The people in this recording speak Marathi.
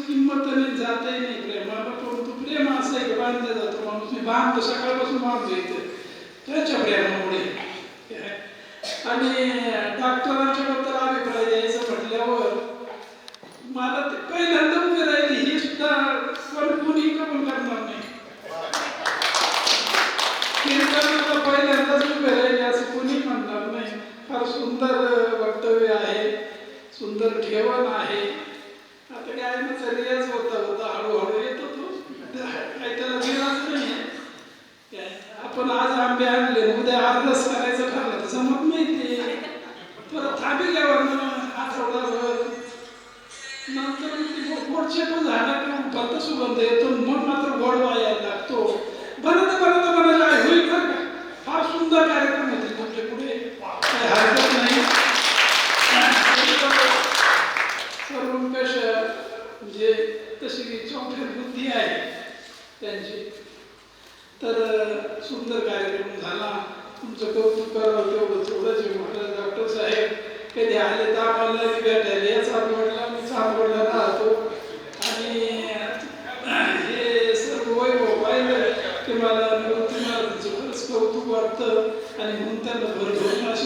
किंमत नाही, जातही नाही प्रेमाला, परंतु प्रेम असं आहे की बांधलं जातो माणूस. मी बांधतो, सकाळपासून बांधतो इथे त्याच्या प्रेमामुळे. आणि डॉक्टरांच्या बद्दल अभिप्राय द्यायचं म्हटल्यावर मला ते पहिल्यांदा उभी राहिली ही सुद्धा कोणी कबूल करणार नाही. कीर्तनाला पहिल्यांदाच उभे राहिले असं कोणी म्हणणार नाही. फार सुंदर वक्तव्य आहे, सुंदर ठेवण आहे. आता काय ना रियाज होता होता हळूहळू येतो तो, काही त्याला दिलाच नाही. आपण आज आंबे आणले, उद्या अर्धच करायचं ठरलं तर जमत नाही ते. परत थांबी घ्यावर ना आठवडाभर, नंतर गोडचे पण झालं की फक्त सुगंध येतो, मग मात्र गोडवा यायला लागतो. बनत मला काय होईल का? फार सुंदर कार्यक्रम होते तुमच्या पुढे, काही हरकत नाही. सर्वंकष म्हणजे तशी चौफेर बुद्धी आहे त्यांची. तर सुंदर कार्यक्रम झाला. तुमचं कौतुक करावं तेवढं थोडंच म्हटलं. डॉक्टर साहेब कधी आले तर आम्हाला भेटायला याच आवडला, मी चांदवडला राहतो आणि हे सर्व वैभव पाहिलं की मला खरंच कौतुक वाटतं आणि म्हणून त्यांना भरभरून अशी